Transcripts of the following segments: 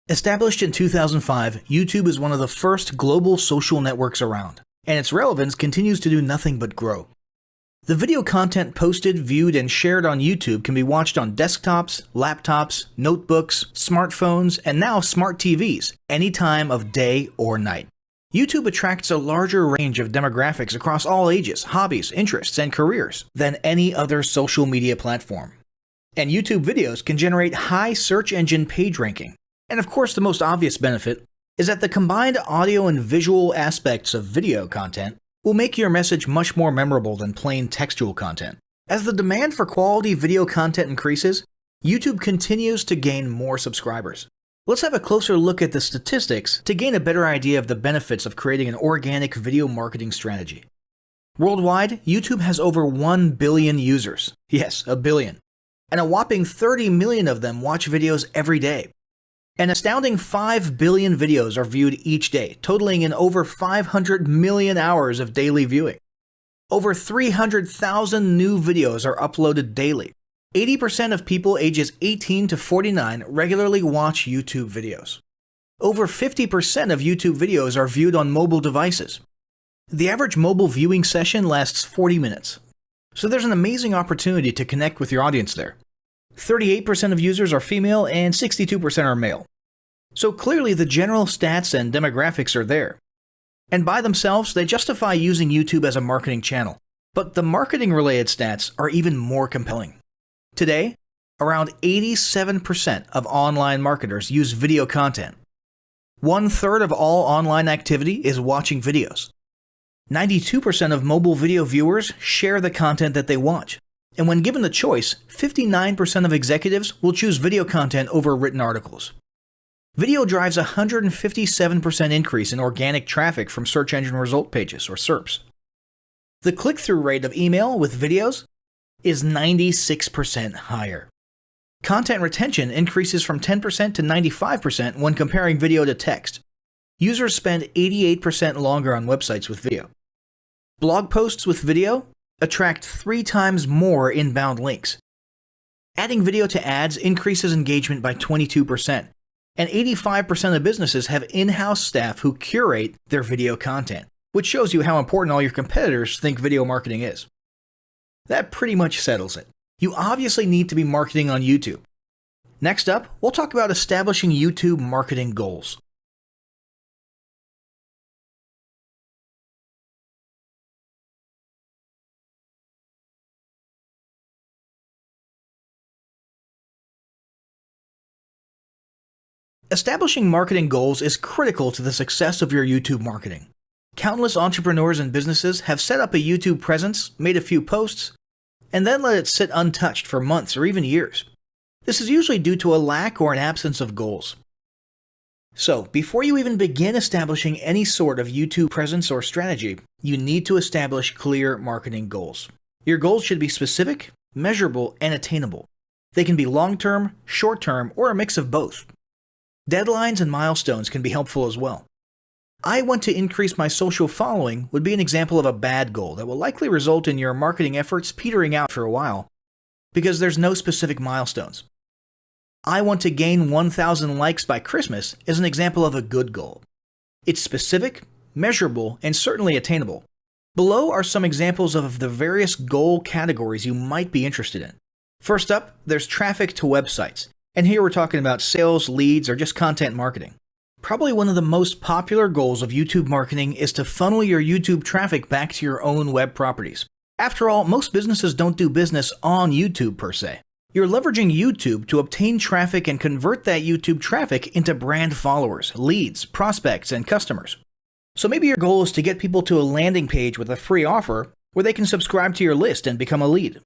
Established in 2005, YouTube is one of the first global social networks around, and its relevance continues to do nothing but grow. The video content posted, viewed, and shared on YouTube can be watched on desktops, laptops, notebooks, smartphones, and now smart TVs, any time of day or night. YouTube attracts a larger range of demographics across all ages, hobbies, interests, and careers than any other social media platform. And YouTube videos can generate high search engine page ranking. And of course, the most obvious benefit is that the combined audio and visual aspects of video content will make your message much more memorable than plain textual content. As the demand for quality video content increases, YouTube continues to gain more subscribers. Let's have a closer look at the statistics to gain a better idea of the benefits of creating an organic video marketing strategy. Worldwide, YouTube has over 1 billion users. Yes, a billion. And a whopping 30 million of them watch videos every day. An astounding 5 billion videos are viewed each day, totaling in over 500 million hours of daily viewing. Over 300,000 new videos are uploaded daily. 80% of people ages 18 to 49 regularly watch YouTube videos. Over 50% of YouTube videos are viewed on mobile devices. The average mobile viewing session lasts 40 minutes. So there's an amazing opportunity to connect with your audience there. 38% of users are female and 62% are male. So clearly the general stats and demographics are there. And by themselves, they justify using YouTube as a marketing channel. But the marketing-related stats are even more compelling. Today, around 87% of online marketers use video content. 1/3 of all online activity is watching videos. 92% of mobile video viewers share the content that they watch. And when given the choice, 59% of executives will choose video content over written articles. Video drives a 157% increase in organic traffic from search engine result pages, or SERPs. The click-through rate of email with videos is 96% higher. Content retention increases from 10% to 95% when comparing video to text. Users spend 88% longer on websites with video. Blog posts with video attract 3 times more inbound links. Adding video to ads increases engagement by 22%, and 85% of businesses have in-house staff who curate their video content, which shows you how important all your competitors think video marketing is. That pretty much settles it. You obviously need to be marketing on YouTube. Next up, we'll talk about establishing YouTube marketing goals. Establishing marketing goals is critical to the success of your YouTube marketing. Countless entrepreneurs and businesses have set up a YouTube presence, made a few posts, and then let it sit untouched for months or even years. This is usually due to a lack or an absence of goals. So, before you even begin establishing any sort of YouTube presence or strategy, you need to establish clear marketing goals. Your goals should be specific, measurable, and attainable. They can be long-term, short-term, or a mix of both. Deadlines and milestones can be helpful as well. I want to increase my social following would be an example of a bad goal that will likely result in your marketing efforts petering out for a while because there's no specific milestones. I want to gain 1,000 likes by Christmas is an example of a good goal. It's specific, measurable, and certainly attainable. Below are some examples of the various goal categories you might be interested in. First up, there's traffic to websites. And here we're talking about sales, leads, or just content marketing. Probably one of the most popular goals of YouTube marketing is to funnel your YouTube traffic back to your own web properties. After all, most businesses don't do business on YouTube per se. You're leveraging YouTube to obtain traffic and convert that YouTube traffic into brand followers, leads, prospects, and customers. So maybe your goal is to get people to a landing page with a free offer where they can subscribe to your list and become a lead.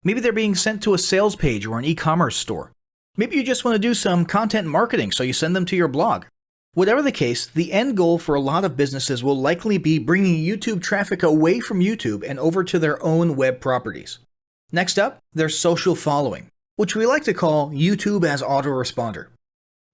Maybe they're being sent to a sales page or an e-commerce store. Maybe you just want to do some content marketing, so you send them to your blog. Whatever the case, the end goal for a lot of businesses will likely be bringing YouTube traffic away from YouTube and over to their own web properties. Next up, there's social following, which we like to call YouTube as autoresponder.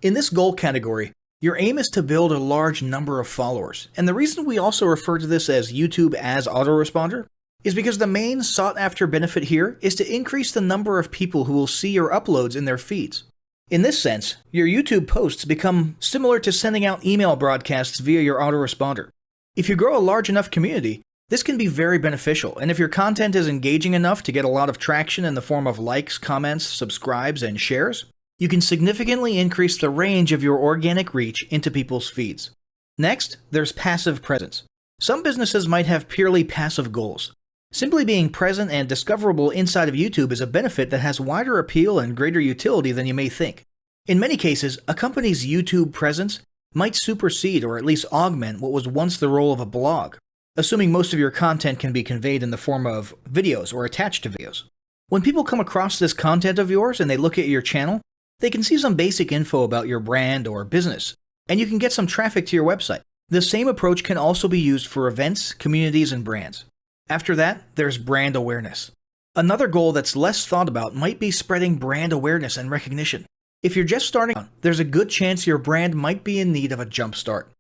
In this goal category, your aim is to build a large number of followers, and the reason we also refer to this as YouTube as autoresponder is because the main sought-after benefit here is to increase the number of people who will see your uploads in their feeds. In this sense, your YouTube posts become similar to sending out email broadcasts via your autoresponder. If you grow a large enough community, this can be very beneficial, and if your content is engaging enough to get a lot of traction in the form of likes, comments, subscribes, and shares, you can significantly increase the range of your organic reach into people's feeds. Next, there's passive presence. Some businesses might have purely passive goals. Simply being present and discoverable inside of YouTube is a benefit that has wider appeal and greater utility than you may think. In many cases, a company's YouTube presence might supersede or at least augment what was once the role of a blog, assuming most of your content can be conveyed in the form of videos or attached to videos. When people come across this content of yours and they look at your channel, they can see some basic info about your brand or business, and you can get some traffic to your website. The same approach can also be used for events, communities, and brands. After that, there's brand awareness. Another goal that's less thought about might be spreading brand awareness and recognition. If you're just starting out, there's a good chance your brand might be in need of a jump start.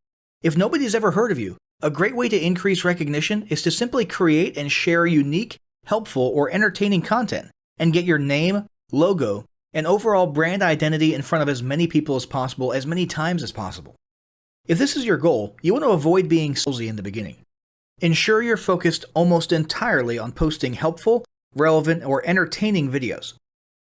If nobody's ever heard of you, a great way to increase recognition is to simply create and share unique, helpful, or entertaining content and get your name, logo, and overall brand identity in front of as many people as possible as many times as possible. If this is your goal, you want to avoid being salesy in the beginning. Ensure you're focused almost entirely on posting helpful, relevant, or entertaining videos.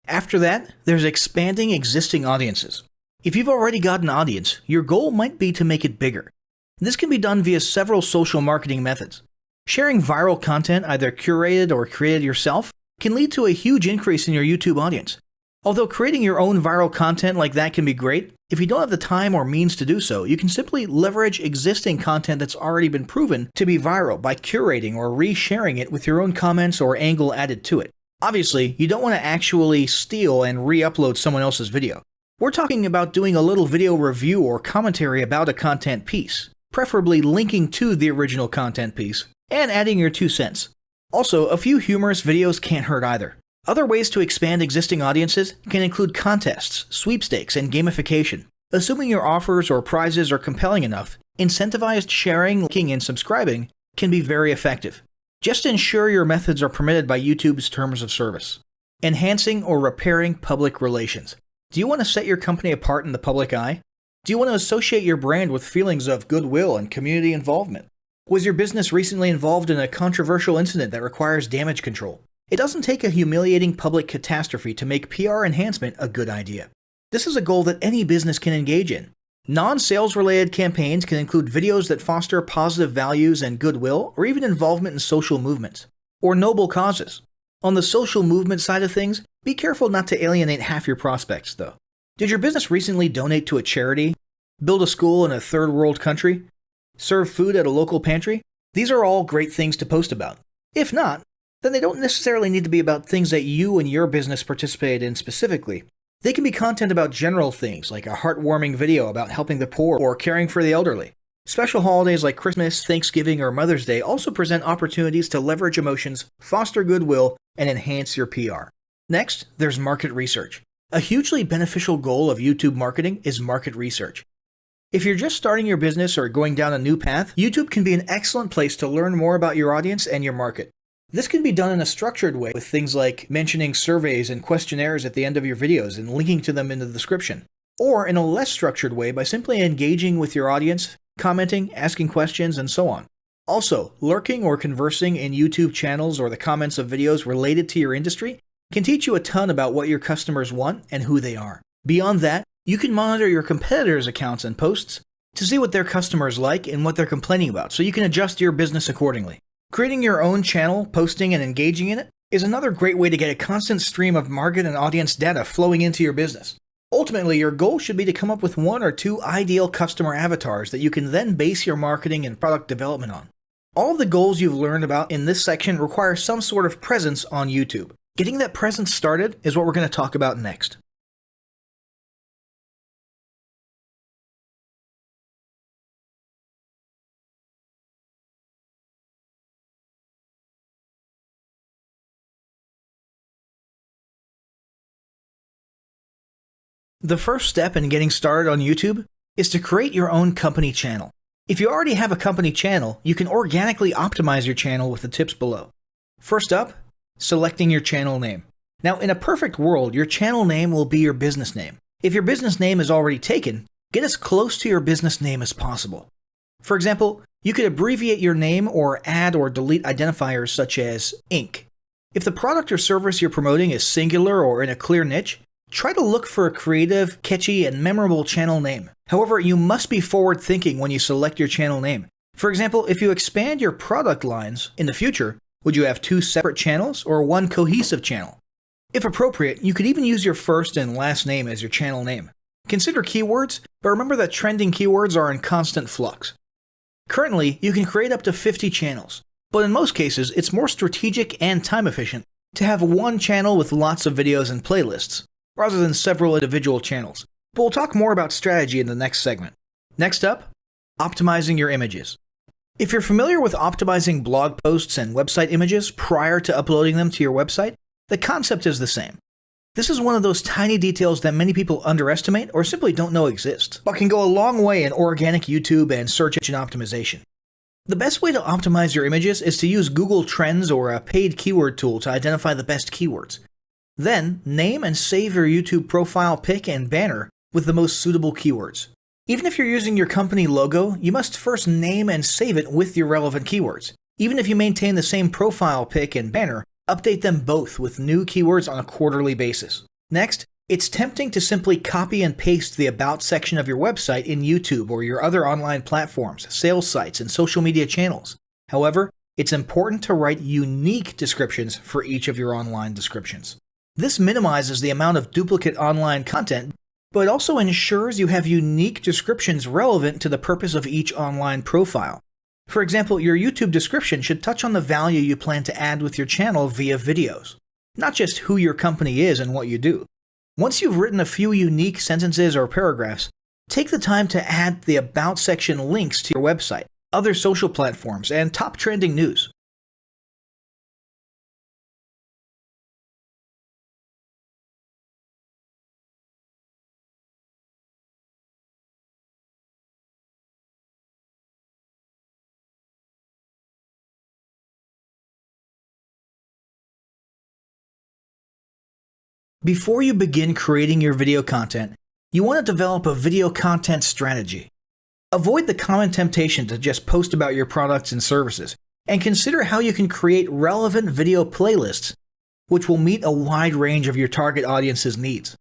After that, there's expanding existing audiences. If you've already got an audience, your goal might be to make it bigger. This can be done via several social marketing methods. Sharing viral content, either curated or created yourself, can lead to a huge increase in your YouTube audience. Although creating your own viral content like that can be great, if you don't have the time or means to do so, you can simply leverage existing content that's already been proven to be viral by curating or resharing it with your own comments or angle added to it. Obviously, you don't want to actually steal and re-upload someone else's video. We're talking about doing a little video review or commentary about a content piece, preferably linking to the original content piece, and adding your 2 cents. Also, a few humorous videos can't hurt either. Other ways to expand existing audiences can include contests, sweepstakes, and gamification. Assuming your offers or prizes are compelling enough, incentivized sharing, liking, and subscribing can be very effective. Just ensure your methods are permitted by YouTube's terms of service. Enhancing or repairing public relations. Do you want to set your company apart in the public eye? Do you want to associate your brand with feelings of goodwill and community involvement? Was your business recently involved in a controversial incident that requires damage control? It doesn't take a humiliating public catastrophe to make PR enhancement a good idea. This is a goal that any business can engage in. Non-sales related campaigns can include videos that foster positive values and goodwill, or even involvement in social movements, or noble causes. On the social movement side of things, be careful not to alienate half your prospects, though. Did your business recently donate to a charity? Build a school in a third world country? Serve food at a local pantry? These are all great things to post about. If not, then they don't necessarily need to be about things that you and your business participated in specifically. They can be content about general things, like a heartwarming video about helping the poor or caring for the elderly. Special holidays like Christmas, Thanksgiving, or Mother's Day also present opportunities to leverage emotions, foster goodwill, and enhance your PR. Next, there's market research. A hugely beneficial goal of YouTube marketing is market research. If you're just starting your business or going down a new path, YouTube can be an excellent place to learn more about your audience and your market. This can be done in a structured way with things like mentioning surveys and questionnaires at the end of your videos and linking to them in the description. Or in a less structured way by simply engaging with your audience, commenting, asking questions, and so on. Also, lurking or conversing in YouTube channels or the comments of videos related to your industry can teach you a ton about what your customers want and who they are. Beyond that, you can monitor your competitors' accounts and posts to see what their customers like and what they're complaining about, so you can adjust your business accordingly. Creating your own channel, posting, and engaging in it is another great way to get a constant stream of market and audience data flowing into your business. Ultimately, your goal should be to come up with 1 or 2 ideal customer avatars that you can then base your marketing and product development on. All of the goals you've learned about in this section require some sort of presence on YouTube. Getting that presence started is what we're going to talk about next. The first step in getting started on YouTube is to create your own company channel. If you already have a company channel, you can organically optimize your channel with the tips below. First up, selecting your channel name. Now, in a perfect world, your channel name will be your business name. If your business name is already taken, get as close to your business name as possible. For example, you could abbreviate your name or add or delete identifiers such as Inc. If the product or service you're promoting is singular or in a clear niche, try to look for a creative, catchy, and memorable channel name. However, you must be forward-thinking when you select your channel name. For example, if you expand your product lines in the future, would you have 2 separate channels or 1 cohesive channel? If appropriate, you could even use your first and last name as your channel name. Consider keywords, but remember that trending keywords are in constant flux. Currently, you can create up to 50 channels, but in most cases, it's more strategic and time efficient to have 1 channel with lots of videos and playlists, rather than several individual channels. But we'll talk more about strategy in the next segment. Next up, optimizing your images. If you're familiar with optimizing blog posts and website images prior to uploading them to your website, the concept is the same. This is one of those tiny details that many people underestimate or simply don't know exist, but can go a long way in organic YouTube and search engine optimization. The best way to optimize your images is to use Google Trends or a paid keyword tool to identify the best keywords. Then, name and save your YouTube profile pic and banner with the most suitable keywords. Even if you're using your company logo, you must first name and save it with your relevant keywords. Even if you maintain the same profile pic and banner, update them both with new keywords on a quarterly basis. Next, it's tempting to simply copy and paste the About section of your website in YouTube or your other online platforms, sales sites, and social media channels. However, it's important to write unique descriptions for each of your online descriptions. This minimizes the amount of duplicate online content, but it also ensures you have unique descriptions relevant to the purpose of each online profile. For example, your YouTube description should touch on the value you plan to add with your channel via videos, not just who your company is and what you do. Once you've written a few unique sentences or paragraphs, take the time to add the About section links to your website, other social platforms, and top trending news. Before you begin creating your video content, you want to develop a video content strategy. Avoid the common temptation to just post about your products and services, and consider how you can create relevant video playlists, which will meet a wide range of your target audience's needs.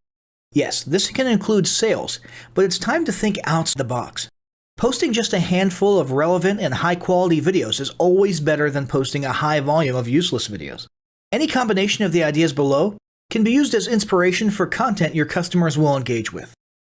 Yes, this can include sales, but it's time to think outside the box. Posting just a handful of relevant and high-quality videos is always better than posting a high volume of useless videos. Any combination of the ideas below can be used as inspiration for content your customers will engage with.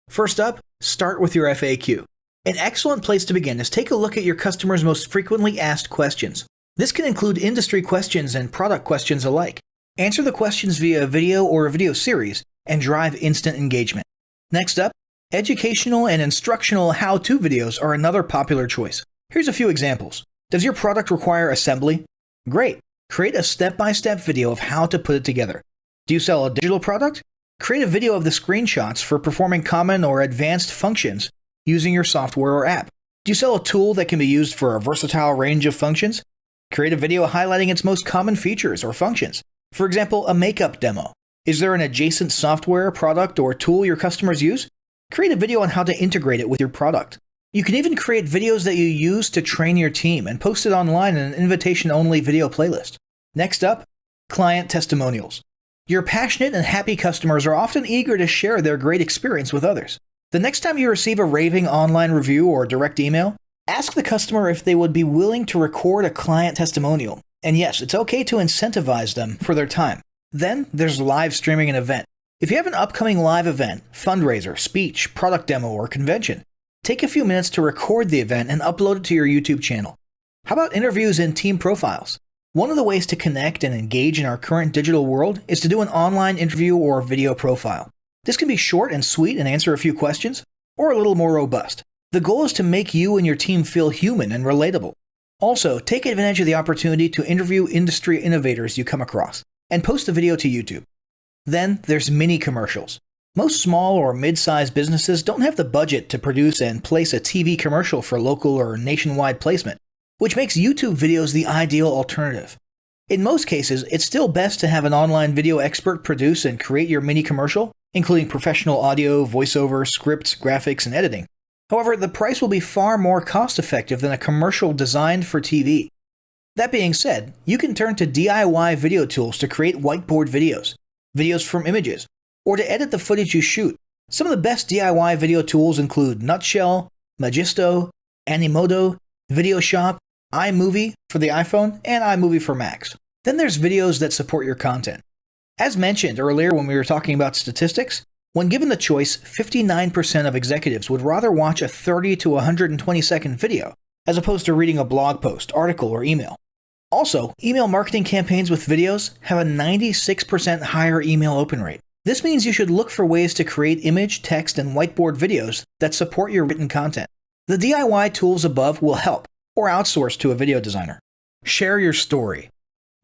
First up, start with your FAQ. An excellent place to begin is take a look at your customers' most frequently asked questions. This can include industry questions and product questions alike. Answer the questions via a video or a video series and drive instant engagement. Next up, educational and instructional how-to videos are another popular choice. Here's a few examples. Does your product require assembly? Great! Create a step-by-step video of how to put it together. Do you sell a digital product? Create a video of the screenshots for performing common or advanced functions using your software or app. Do you sell a tool that can be used for a versatile range of functions? Create a video highlighting its most common features or functions. For example, a makeup demo. Is there an adjacent software, product, or tool your customers use? Create a video on how to integrate it with your product. You can even create videos that you use to train your team and post it online in an invitation-only video playlist. Next up, client testimonials. Your passionate and happy customers are often eager to share their great experience with others. The next time you receive a raving online review or direct email, ask the customer if they would be willing to record a client testimonial. And yes, it's okay to incentivize them for their time. Then there's live streaming an event. If you have an upcoming live event, fundraiser, speech, product demo, or convention, take a few minutes to record the event and upload it to your YouTube channel. How about interviews and team profiles? One of the ways to connect and engage in our current digital world is to do an online interview or video profile. This can be short and sweet and answer a few questions, or a little more robust. The goal is to make you and your team feel human and relatable. Also, take advantage of the opportunity to interview industry innovators you come across, and post the video to YouTube. Then there's mini commercials. Most small or mid-sized businesses don't have the budget to produce and place a TV commercial for local or nationwide placement, which makes YouTube videos the ideal alternative. In most cases, it's still best to have an online video expert produce and create your mini commercial, including professional audio, voiceover, scripts, graphics, and editing. However, the price will be far more cost-effective than a commercial designed for TV. That being said, you can turn to DIY video tools to create whiteboard videos, videos from images, or to edit the footage you shoot. Some of the best DIY video tools include Nutshell, Magisto, Animoto, VideoShop, iMovie for the iPhone, and iMovie for Macs. Then there's videos that support your content. As mentioned earlier when we were talking about statistics, when given the choice, 59% of executives would rather watch a 30 to 120 second video as opposed to reading a blog post, article, or email. Also, email marketing campaigns with videos have a 96% higher email open rate. This means you should look for ways to create image, text, and whiteboard videos that support your written content. The DIY tools above will help, or outsource to a video designer. Share your story.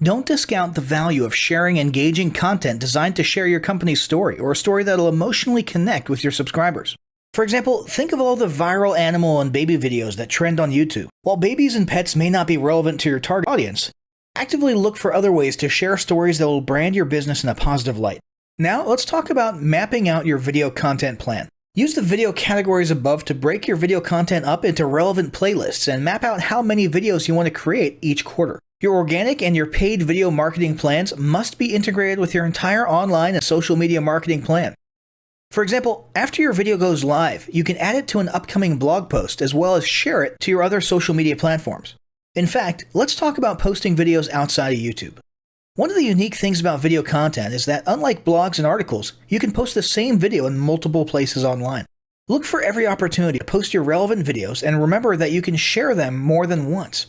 Don't discount the value of sharing engaging content designed to share your company's story, or a story that'll emotionally connect with your subscribers. For example, think of all the viral animal and baby videos that trend on YouTube. While babies and pets may not be relevant to your target audience, actively look for other ways to share stories that will brand your business in a positive light. Now, let's talk about mapping out your video content plan. Use the video categories above to break your video content up into relevant playlists and map out how many videos you want to create each quarter. Your organic and your paid video marketing plans must be integrated with your entire online and social media marketing plan. For example, after your video goes live, you can add it to an upcoming blog post as well as share it to your other social media platforms. In fact, let's talk about posting videos outside of YouTube. One of the unique things about video content is that unlike blogs and articles, you can post the same video in multiple places online. Look for every opportunity to post your relevant videos and remember that you can share them more than once.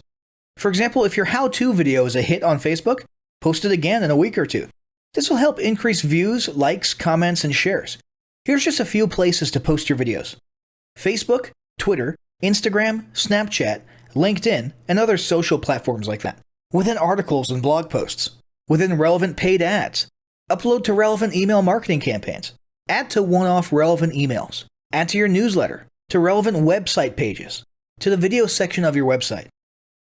For example, if your how-to video is a hit on Facebook, post it again in a week or two. This will help increase views, likes, comments, and shares. Here's just a few places to post your videos: Facebook, Twitter, Instagram, Snapchat, LinkedIn, and other social platforms like that. Within articles and blog posts. Within relevant paid ads. Upload to relevant email marketing campaigns. Add to one-off relevant emails. Add to your newsletter. To relevant website pages. To the video section of your website.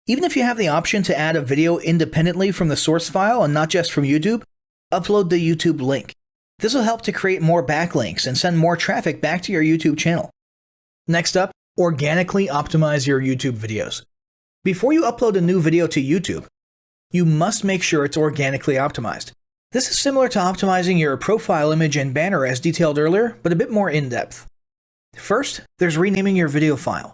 Even if you have the option to add a video independently from the source file and not just from YouTube, upload the YouTube link. This will help to create more backlinks and send more traffic back to your YouTube channel. Next up, organically optimize your YouTube videos. Before you upload a new video to YouTube, you must make sure it's organically optimized. This is similar to optimizing your profile image and banner as detailed earlier, but a bit more in-depth. First, there's renaming your video file.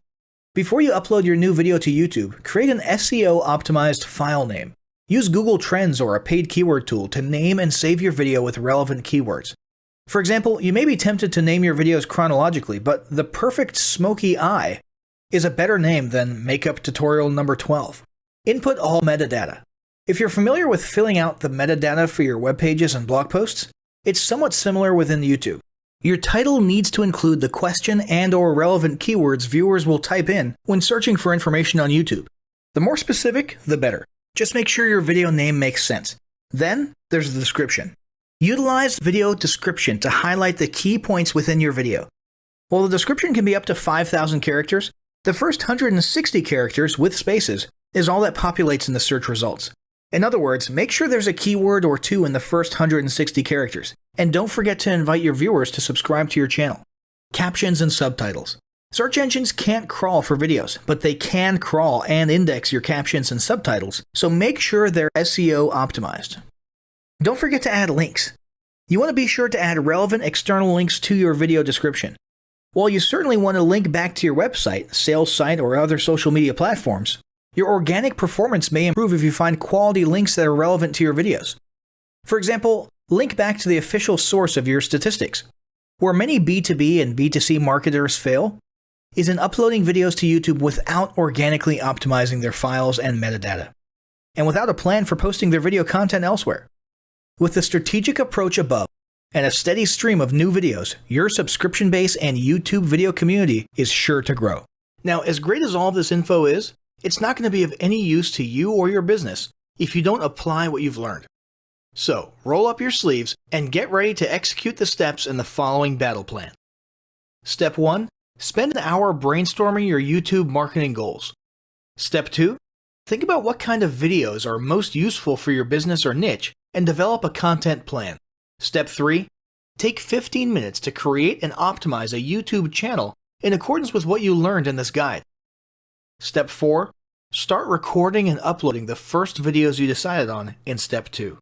Before you upload your new video to YouTube, create an SEO-optimized file name. Use Google Trends or a paid keyword tool to name and save your video with relevant keywords. For example, you may be tempted to name your videos chronologically, but the perfect smoky eye is a better name than makeup tutorial number 12. Input all metadata. If you're familiar with filling out the metadata for your web pages and blog posts, it's somewhat similar within YouTube. Your title needs to include the question and/or relevant keywords viewers will type in when searching for information on YouTube. The more specific, the better. Just make sure your video name makes sense. Then, there's the description. Utilize video description to highlight the key points within your video. While the description can be up to 5,000 characters, the first 160 characters with spaces is all that populates in the search results. In other words, make sure there's a keyword or two in the first 160 characters, and don't forget to invite your viewers to subscribe to your channel. Captions and subtitles. Search engines can't crawl for videos, but they can crawl and index your captions and subtitles, so make sure they're SEO optimized. Don't forget to add links. You want to be sure to add relevant external links to your video description. While you certainly want to link back to your website, sales site, or other social media platforms, your organic performance may improve if you find quality links that are relevant to your videos. For example, link back to the official source of your statistics. Where many B2B and B2C marketers fail is in uploading videos to YouTube without organically optimizing their files and metadata, and without a plan for posting their video content elsewhere. With the strategic approach above and a steady stream of new videos, your subscription base and YouTube video community is sure to grow. Now, as great as all of this info is, it's not going to be of any use to you or your business if you don't apply what you've learned. So, roll up your sleeves and get ready to execute the steps in the following battle plan. Step 1. Spend an hour brainstorming your YouTube marketing goals. Step 2. Think about what kind of videos are most useful for your business or niche and develop a content plan. Step 3. Take 15 minutes to create and optimize a YouTube channel in accordance with what you learned in this guide. Step 4. Start recording and uploading the first videos you decided on in Step 2.